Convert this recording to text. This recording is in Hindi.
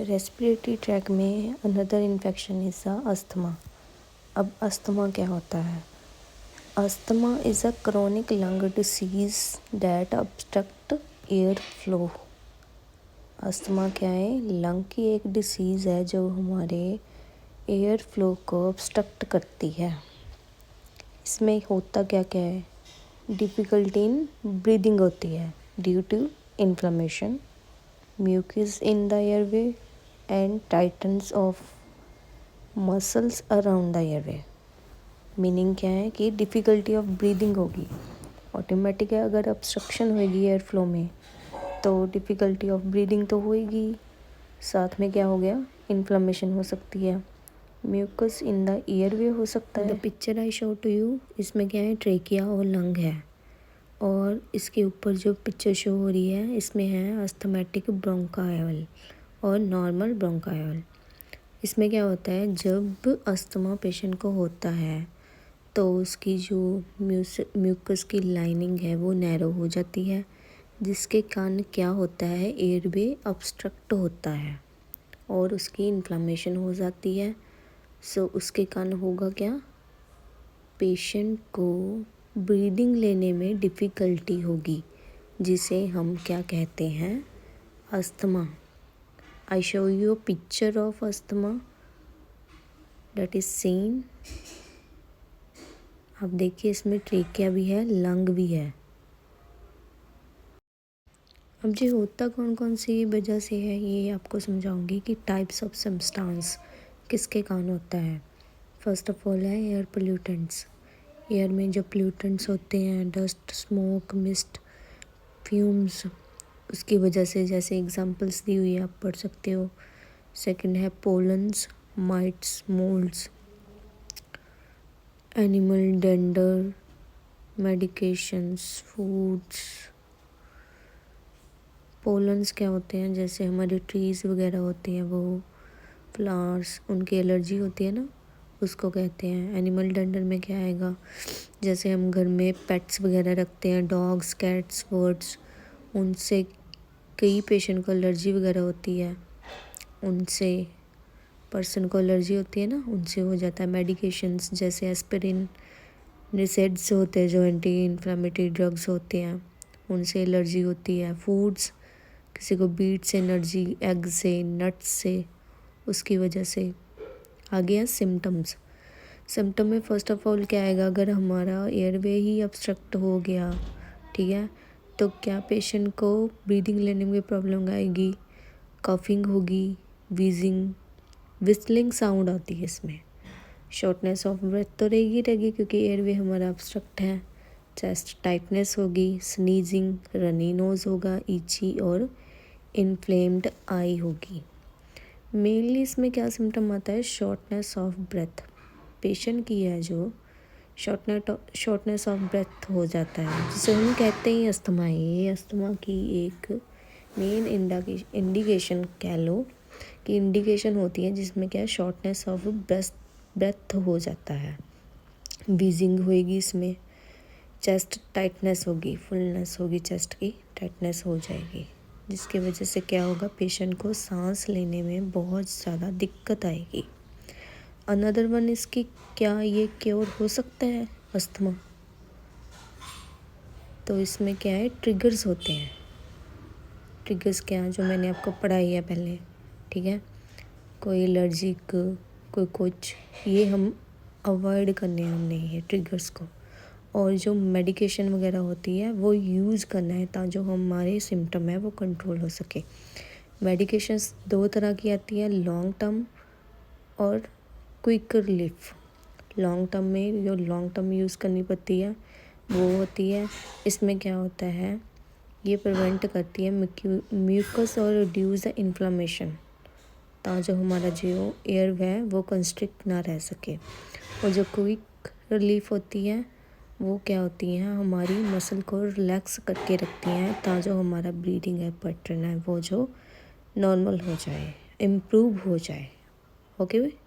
रेस्पिरेटरी ट्रैक में अनदर इन्फेक्शन इज़ अस्थमा। अब अस्थमा क्या होता है? Asthma is a chronic lung disease that obstruct air flow. Asthma क्या है? लंग की एक डिसीज़ है जो हमारे एयर फ्लो को ऑब्स्ट्रक्ट करती है। इसमें होता क्या क्या है? डिफ़िकल्टी इन ब्रीदिंग होती है due to inflammation, mucus in the airway and tightness of muscles around the airway। Meaning क्या है कि डिफ़िकल्टी ऑफ ब्रीदिंग होगी, ऑटोमेटिक है। अगर ऑब्स्ट्रक्शन होगी एयर फ्लो में तो डिफ़िकल्टी ऑफ ब्रीदिंग तो होएगी, साथ में क्या हो गया? इन्फ्लेमेशन हो सकती है, म्यूकस इन द एयरवे हो सकता है। The picture I show to you, इसमें क्या है? ट्रेकिया और लंग है, और इसके ऊपर जो पिक्चर शो हो रही है इसमें है अस्थमैटिक ब्रोंकायोल और नॉर्मल ब्रोंकायोल। इसमें क्या होता है? जब अस्थमा पेशेंट को होता है तो उसकी जो म्यूकस की लाइनिंग है वो नैरो हो जाती है, जिसके कारण क्या होता है? एयरवे ऑब्स्ट्रक्ट होता है और उसकी इन्फ्लेमेशन हो जाती है। सो उसके कारण होगा क्या? पेशेंट को ब्रीदिंग लेने में डिफ़िकल्टी होगी, जिसे हम क्या कहते हैं? Asthma. I show you picture of asthma that is seen. आप देखिए इसमें ट्रेकिया भी है, लंग भी है। अब जो होता कौन कौन सी वजह से है ये आपको समझाऊंगी कि टाइप्स ऑफ सब्सटेंस किसके कारण होता है। फर्स्ट ऑफ ऑल है एयर पोल्यूटेंट्स। एयर में जो पोल्यूटेंट्स होते हैं, डस्ट, स्मोक, मिस्ट, फ्यूम्स, उसकी वजह से, जैसे एग्जांपल्स दी हुई है आप पढ़ सकते हो। सेकंड है pollens, mites, moulds, animal dander, medications, foods. Pollens क्या होते हैं? जैसे हमारे ट्रीज़ वगैरह होते हैं, वो फ्लावर्स, उनकी एलर्जी होती है ना, उसको कहते हैं। एनिमल डेंडर में क्या आएगा? जैसे हम घर में पेट्स वगैरह रखते हैं, डॉग्स, कैट्स, बर्ड्स, उनसे कई पेशेंट को एलर्जी वगैरह होती है, उनसे पर्सन को एलर्जी होती है ना, उनसे हो जाता है। मेडिकेशंस जैसे एस्पिरिन, निसेड्स होते हैं जो एंटी इन्फ्लेमेटरी ड्रग्स होते हैं, उनसे एलर्जी होती है। फूड्स, किसी को बीट से एलर्जी, एग से, नट्स से, उसकी वजह से। आ गया सिम्टम्स। सिम्टम में फर्स्ट ऑफ ऑल क्या आएगा? अगर हमारा एयरवे ही ऑब्स्ट्रक्ट हो गया, ठीक है, तो क्या पेशेंट को ब्रीदिंग लेने में प्रॉब्लम आएगी, कफिंग होगी, वीजिंग, विस्लिंग साउंड आती है इसमें। शॉर्टनेस ऑफ ब्रेथ तो रहेगी क्योंकि एयरवे हमारा ऑब्स्ट्रक्ट है। चेस्ट टाइटनेस होगी, स्नीजिंग, रनी नोज होगा, ईची और इन्फ्लेम्ड आई होगी। मेनली इसमें क्या सिम्टम आता है? Shortness of breath. पेशेंट की है जो शॉर्टनेस ऑफ ब्रेथ हो जाता है, जिसे हम कहते हैं अस्थमा। ये अस्थमा की एक मेन इंडिकेशन कह लो कि इंडिकेशन होती है, जिसमें क्या है? शॉर्टनेस ऑफ ब्रेथ हो जाता है, वीजिंग होएगी इसमें, चेस्ट टाइटनेस होगी, फुलनेस होगी, चेस्ट की टाइटनेस हो जाएगी, जिसकी वजह से क्या होगा? पेशेंट को सांस लेने में बहुत ज़्यादा दिक्कत आएगी। अनदर वन इसकी, क्या ये क्योर हो सकता है अस्थमा? तो इसमें क्या है? ट्रिगर्स होते हैं। ट्रिगर्स क्या है? जो मैंने आपको पढ़ाई है पहले, ठीक है, कोई एलर्जिक, कोई कुछ, ये हम अवॉइड करने हैं हमने ये ट्रिगर्स को। और जो मेडिकेशन वगैरह होती है वो यूज़ करना है ताकि जो हमारे सिम्टम है वो कंट्रोल हो सके। मेडिकेशंस दो तरह की आती है, लॉन्ग टर्म और क्विक रिलीफ। लॉन्ग टर्म में जो लॉन्ग टर्म यूज़ करनी पड़ती है वो होती है, इसमें क्या होता है? ये प्रिवेंट करती है म्यूकस और रिड्यूस द इन्फ्लेमेशन, ताकि जो हमारा जो एयर है वो कंस्ट्रिक्ट ना रह सके। और जो क्विक रिलीफ होती है वो क्या होती हैं? हमारी मसल को रिलैक्स करके रखती हैं ताकि जो हमारा ब्रीदिंग है पैटर्न है वो जो नॉर्मल हो जाए, इम्प्रूव हो जाए। ओके।